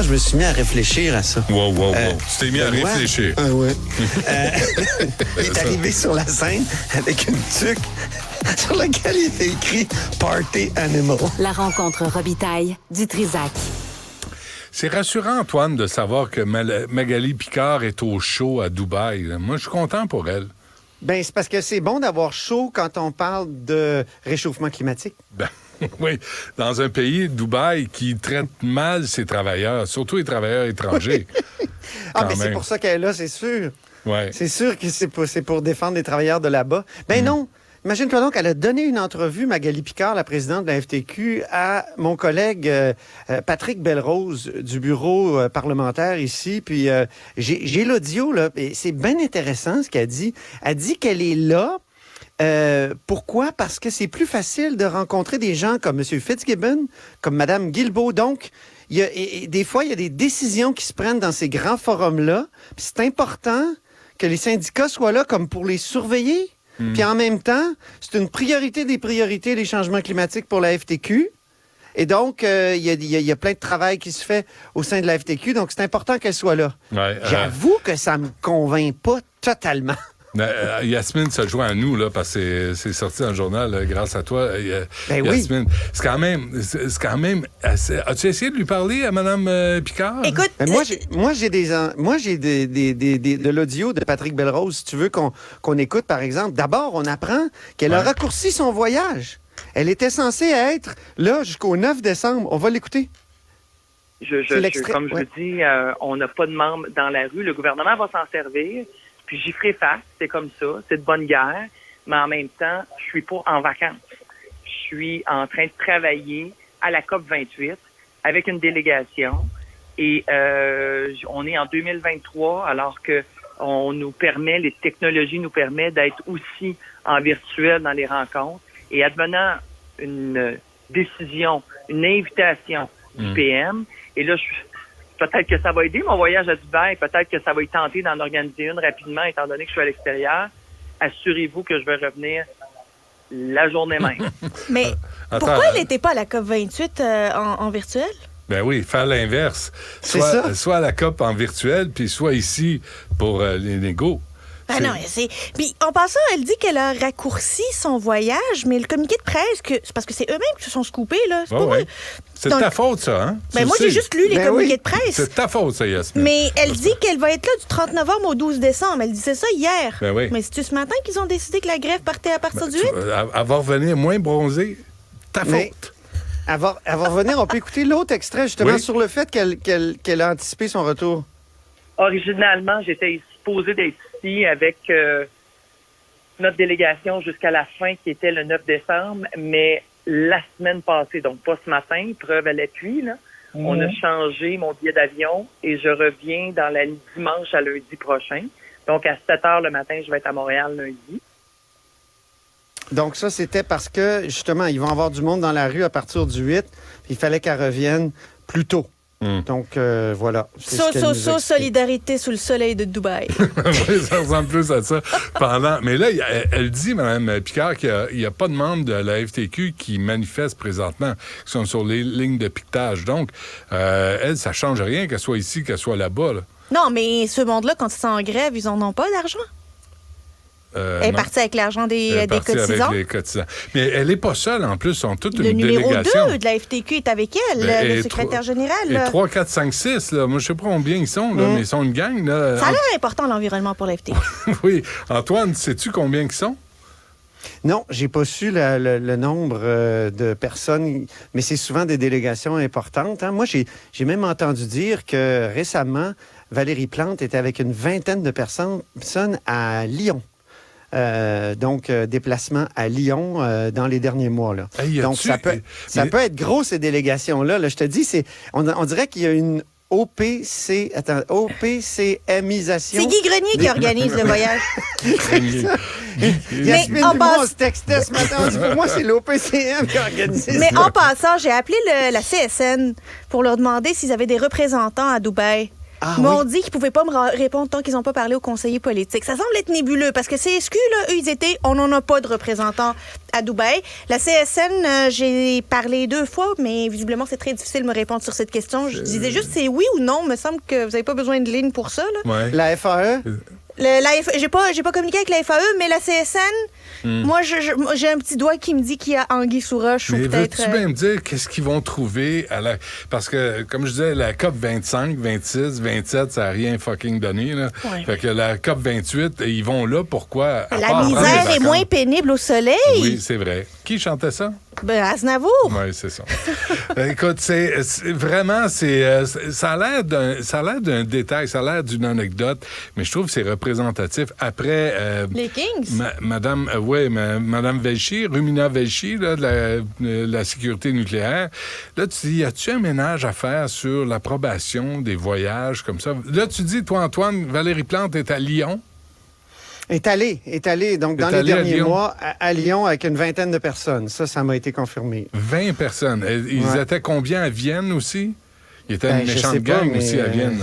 je me suis mis à réfléchir à ça. Wow. Tu t'es mis à réfléchir. Oui. Il est arrivé sur la scène avec une tuque sur laquelle il était écrit « Party Animal ». La rencontre Robitaille du Trisac. C'est rassurant, Antoine, de savoir que Magali Picard est au chaud à Dubaï. Moi, je suis content pour elle. Ben, c'est parce que c'est bon d'avoir chaud quand on parle de réchauffement climatique. Ben, oui, dans un pays, Dubaï, qui traite mal ses travailleurs, surtout les travailleurs étrangers. Mais c'est pour ça qu'elle est là, c'est sûr. Ouais. C'est sûr que c'est pour défendre les travailleurs de là-bas. Ben non. Imagine-toi donc, elle a donné une entrevue, Magali Picard, la présidente de la FTQ, à mon collègue Patrick Belrose du bureau parlementaire ici. Puis j'ai l'audio, là, et c'est bien intéressant ce qu'elle dit. Elle dit qu'elle est là. Pourquoi? Parce que c'est plus facile de rencontrer des gens comme M. Fitzgibbon, comme Mme Guilbeault. Donc, des fois, il y a des décisions qui se prennent dans ces grands forums-là. Puis c'est important que les syndicats soient là comme pour les surveiller. Puis en même temps, c'est une priorité des priorités, les changements climatiques pour la FTQ. Et donc, il y a plein de travail qui se fait au sein de la FTQ. Donc, c'est important qu'elle soit là. Ouais, j'avoue que ça me convainc pas totalement. Yasmine se joint à nous, là, parce que c'est sorti dans le journal, là, grâce à toi, Yasmine. Oui. C'est quand même assez... As-tu essayé de lui parler à Mme Picard? Écoute... Moi, j'ai de l'audio de Patrick Belrose, si tu veux qu'on écoute, par exemple. D'abord, on apprend qu'elle a raccourci son voyage. Elle était censée être là jusqu'au 9 décembre. On va l'écouter. Comme je vous dis, on n'a pas de membres dans la rue. Le gouvernement va s'en servir. Puis j'y ferai face, c'est comme ça, c'est de bonne guerre, mais en même temps, je suis pas en vacances. Je suis en train de travailler à la COP28 avec une délégation et on est en 2023 alors que les technologies nous permettent d'être aussi en virtuel dans les rencontres et advenant une décision, une invitation du PM, et là, peut-être que ça va aider mon voyage à Dubaï, peut-être que ça va y tenter d'en organiser une rapidement, étant donné que je suis à l'extérieur. Assurez-vous que je vais revenir la journée même. Mais pourquoi elle n'était pas à la COP28 en virtuel? Ben oui, faire l'inverse. Soit à la COP en virtuel, puis soit ici pour les négos. Ah non, Puis en passant, elle dit qu'elle a raccourci son voyage, mais le communiqué de presse, c'est parce que c'est eux-mêmes qui se sont scoopés, là. C'est pas moi. C'est de ta faute, ça, hein? Ben moi, j'ai juste lu les communiqués de presse. C'est de ta faute, ça, Yasmine. Mais elle dit qu'elle va être là du 30 novembre au 12 décembre. Elle disait ça hier. Ben oui. Mais c'est-tu ce matin qu'ils ont décidé que la grève partait à partir du 8? Elle va revenir moins bronzée. Ta faute. Elle va revenir. On peut écouter l'autre extrait, justement, sur le fait qu'elle a anticipé son retour. Originalement, j'étais supposée d'être ici avec notre délégation jusqu'à la fin, qui était le 9 décembre, mais la semaine passée, donc pas ce matin, preuve à l'appui, là, on a changé mon billet d'avion et je reviens dans la dimanche à lundi prochain. Donc, à 7 h le matin, je vais être à Montréal lundi. Donc, ça, c'était parce que, justement, ils vont avoir du monde dans la rue à partir du 8, puis il fallait qu'elle revienne plus tôt. Donc, voilà. Solidarité sous le soleil de Dubaï. Oui, ça ressemble plus à ça. Mais là, elle dit, Mme Picard, qu'il n'y a pas de membres de la FTQ qui manifestent présentement, qui sont sur les lignes de piquetage. Donc, elle, ça ne change rien qu'elle soit ici, qu'elle soit là-bas. Là. Non, mais ce monde-là, quand ils sont en grève, ils n'en ont pas d'argent. Elle est partie avec l'argent des cotisants. Avec les cotisants. Mais elle n'est pas seule, en plus. Ils sont toute une délégation. Le numéro 2 de la FTQ est avec elle, le secrétaire général. Et 3, 4, 5, 6, là. Moi, je ne sais pas combien ils sont, là, mais ils sont une gang. Là. Ça a l'air important, l'environnement, pour la FTQ. Oui. Antoine, sais-tu combien ils sont? Non, j'ai pas su le nombre de personnes, mais c'est souvent des délégations importantes. Hein. Moi, j'ai même entendu dire que récemment, Valérie Plante était avec une vingtaine de personnes à Lyon. Déplacement à Lyon dans les derniers mois. Là. Hey, donc, ça peut être gros, ces délégations-là. Là, je te dis, on dirait qu'il y a une OPCMisation. C'est Guy Grenier qui organise le voyage. Yasmine Dumont se textait ce matin. Pour moi, c'est l'OPCM qui organise ça. Mais en passant, j'ai appelé la CSN pour leur demander s'ils avaient des représentants à Dubaï. m'ont dit qu'ils pouvaient pas me répondre tant qu'ils n'ont pas parlé aux conseillers politiques. Ça semble être nébuleux parce que CSQ, là, eux, ils étaient, on n'en a pas de représentants à Dubaï. La CSN, j'ai parlé 2 fois, mais visiblement, c'est très difficile de me répondre sur cette question. Je disais juste c'est oui ou non. Il me semble que vous n'avez pas besoin de ligne pour ça. Là. Ouais. La FAE? J'ai pas communiqué avec la FAE, mais la CSN, moi, j'ai un petit doigt qui me dit qu'il y a anguille sous roche. Mais ou peut-être. veux-tu bien me dire qu'est-ce qu'ils vont trouver Parce que, comme je disais, la COP 25, 26, 27, ça n'a rien fucking donné. Là. Ouais. Fait que la COP 28, ils vont là, pourquoi? La misère est moins pénible au soleil. Oui, c'est vrai. Qui chantait ça? Ben, Aznavour. Oui, c'est ça. Écoute, c'est vraiment, ça a l'air d'un détail, ça a l'air d'une anecdote, mais je trouve que c'est représentatif. Après... Les Kings? Madame Velshi, Rumina Velshi, là, de la sécurité nucléaire, là, tu dis, y a-tu un ménage à faire sur l'approbation des voyages comme ça? Là, tu dis, toi, Antoine, Valérie Plante est à Lyon? Est allé, donc, dans les derniers mois, à Lyon, avec une 20aine de personnes. Ça m'a été confirmé. 20 personnes. Ils étaient combien à Vienne aussi? Ils étaient une méchante gang aussi à Vienne.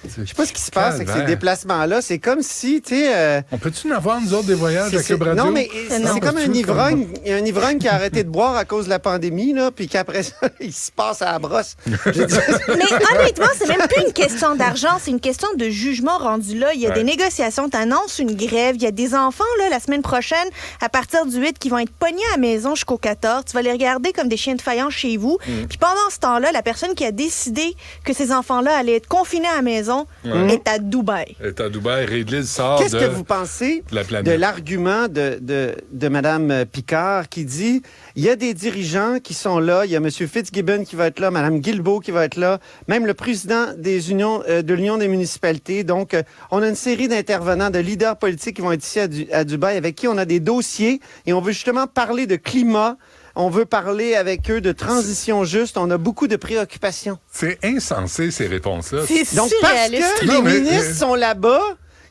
Je sais pas ce qui se passe avec ces déplacements-là. C'est comme si, tu sais... On peut-tu en avoir, nous autres, des voyages avec Cube Radio? Non, mais c'est comme un ivrogne. Il y a un ivrogne qui a arrêté de boire à cause de la pandémie, là, puis qu'après ça, il se passe à la brosse. Mais honnêtement, c'est même plus une question d'argent, c'est une question de jugement rendu là. Il y a des négociations, t'annonces une grève, il y a des enfants, là, la semaine prochaine, à partir du 8, qui vont être pognés à la maison jusqu'au 14. Tu vas les regarder comme des chiens de faïence chez vous. Puis pendant ce temps-là, la personne qui a décidé que ces enfants-là allaient être confinés à la maison est à Dubaï. Est à Dubaï. Ridley sort Qu'est-ce que vous pensez de l'argument de Mme Picard qui dit il y a des dirigeants qui sont là, il y a M. Fitzgibbon qui va être là, Mme Guilbeault qui va être là, même le président de l'Union des municipalités. Donc, on a une série d'intervenants, de leaders politiques qui vont être ici à Dubaï, avec qui on a des dossiers et on veut justement parler de climat. On veut parler avec eux de transition juste. On a beaucoup de préoccupations. C'est insensé, ces réponses-là. C'est donc, surréaliste. parce que les ministres sont là-bas,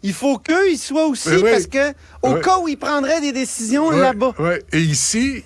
il faut qu'eux, ils soient aussi, parce que au cas où ils prendraient des décisions là-bas. Oui, et ici...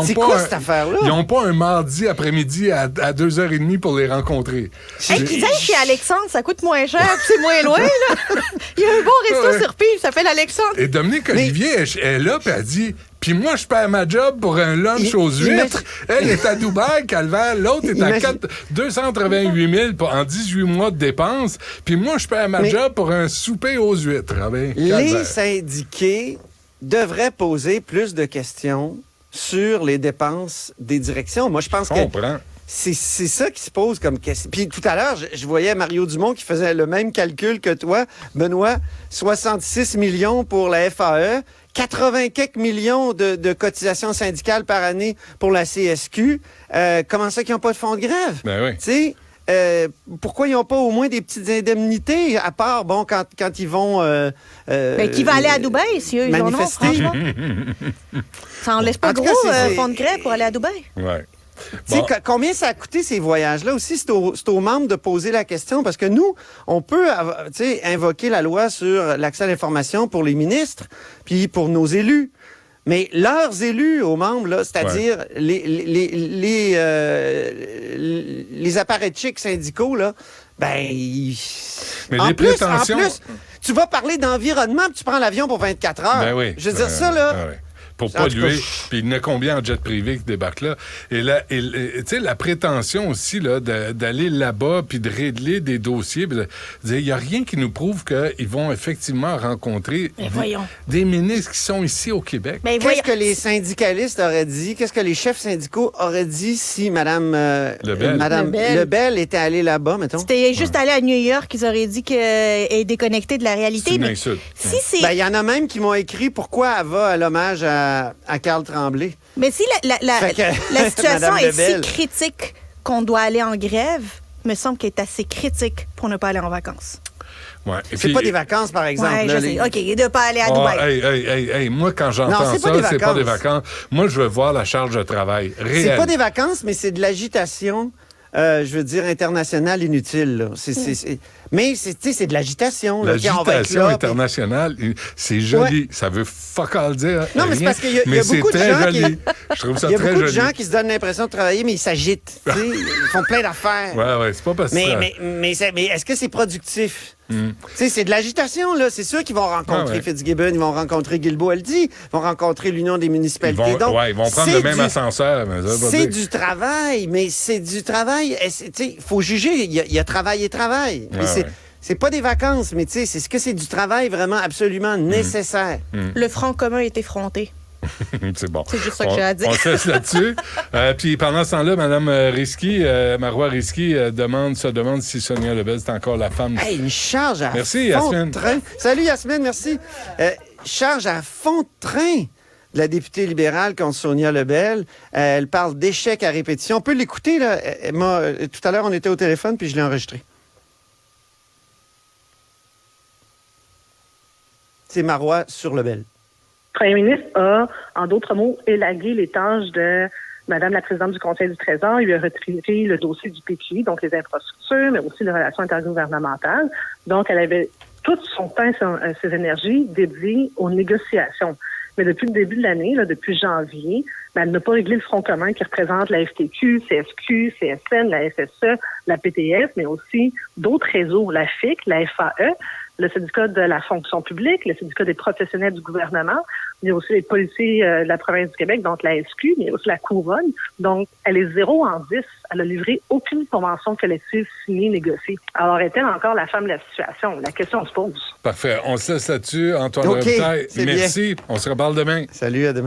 C'est quoi cette affaire-là? Ils n'ont pas un mardi après-midi à 2h30 pour les rencontrer. Qu'ils aillent chez Alexandre, ça coûte moins cher, puis c'est moins loin. Là. Il y a un bon resto sur Pile, ça s'appelle Alexandre. Et Dominique Olivier est là, puis elle dit... Puis moi, je perds ma job pour un lunch aux huîtres. Elle est à Dubaï, Calvaire. L'autre est à 288 000 en 18 mois de dépenses. Puis moi, je perds ma job pour un souper aux huîtres. Ah ben, les syndiqués devraient poser plus de questions sur les dépenses des directions. Moi, je pense que c'est ça qui se pose comme question. Puis tout à l'heure, je voyais Mario Dumont qui faisait le même calcul que toi. Benoît, 66 millions pour la FAE, 80 quelques millions de cotisations syndicales par année pour la CSQ. Comment ça qu'ils n'ont pas de fonds de grève? Ben oui. Tu sais, pourquoi ils n'ont pas au moins des petites indemnités, à part, bon, quand ils vont... qui va aller à Dubaï, si eux, ils en ont, franchement? Ça en laisse pas gros fonds de grève pour aller à Dubaï. Oui. Bon. Combien ça a coûté ces voyages-là aussi? C'est aux membres de poser la question, parce que nous, on peut invoquer la loi sur l'accès à l'information pour les ministres, puis pour nos élus. Mais leurs élus aux membres, là, c'est-à-dire les apparatchiks syndicaux, là, ben... Mais en les plus, prétentions... tu vas parler d'environnement, puis tu prends l'avion pour 24 heures. Ben oui. Je veux dire, ça, là... Pour polluer. Puis il y en a combien en jet privé qui débarquent là? Et là, tu sais, la prétention aussi là, d'aller là-bas puis de régler des dossiers. Il n'y a rien qui nous prouve qu'ils vont effectivement rencontrer des ministres qui sont ici au Québec. Qu'est-ce que les syndicalistes auraient dit? Qu'est-ce que les chefs syndicaux auraient dit si Mme Lebel était allée là-bas, mettons? C'était juste aller à New York, ils auraient dit qu'elle est déconnectée de la réalité. C'est une insulte. Il y en a même qui m'ont écrit pourquoi elle va à l'hommage à Carl Tremblay. Mais si la situation est si critique qu'on doit aller en grève, me semble qu'elle est assez critique pour ne pas aller en vacances. Ouais. C'est pas des vacances, par exemple. Ouais, je sais. OK, de ne pas aller à Dubaï. Hey, moi, quand j'entends ça, c'est pas des vacances. Moi, je veux voir la charge de travail réelle. C'est pas des vacances, mais c'est de l'agitation je veux dire, internationale inutile. Là. Mais c'est de l'agitation. Là, l'agitation internationale, c'est joli. Ça veut fuck all dire. Non, mais c'est parce qu'il y a beaucoup de gens joli. Je trouve ça très joli. Il y a beaucoup de gens qui se donnent l'impression de travailler, mais ils s'agitent. Ils font plein d'affaires. Oui, c'est pas possible. Mais est-ce que c'est productif? C'est de l'agitation, là. C'est sûr qu'ils vont rencontrer Fitzgibbon, ils vont rencontrer Guilbeault-Eldy, ils vont rencontrer l'Union des municipalités. Ils vont prendre le même ascenseur. C'est du travail, mais c'est du travail. Il faut juger. Il y a travail et travail. C'est pas des vacances, mais c'est que c'est du travail vraiment absolument nécessaire. Le front commun est effronté. C'est bon. C'est juste ça que j'ai à dire. On se laisse là-dessus. Puis pendant ce temps-là, Mme Risky, Marois Risky, se demande si Sonia Lebel est encore la femme. Hey, une charge à merci, fond Yasmine. de train. Salut Yasmine, merci. Charge à fond de train de la députée libérale contre Sonia Lebel. Elle parle d'échec à répétition. On peut l'écouter, là. Tout à l'heure, on était au téléphone, puis je l'ai enregistré. C'est Marois sur Lebel. Le premier ministre a, en d'autres mots, élagué les tâches de Madame la présidente du Conseil du Trésor. Il lui a retiré le dossier du PQI, donc les infrastructures, mais aussi les relations intergouvernementales. Donc, elle avait tout son temps, ses énergies dédiées aux négociations. Mais depuis le début de l'année, depuis janvier, elle n'a pas réglé le front commun qui représente la FTQ, CSQ, CSN, la FSE, la PTS, mais aussi d'autres réseaux, la FIC, la FAE, le syndicat de la fonction publique, le syndicat des professionnels du gouvernement, il y a aussi les policiers de la province du Québec, donc la SQ, mais il y a aussi la Couronne. Donc, elle est 0 en 10. Elle a livré aucune convention collective signée, négociée. Alors, est-elle encore la femme de la situation? La question se pose. Parfait. On se laisse là-dessus. Antoine Robitaille, merci. Bien. On se reparle demain. Salut, à demain.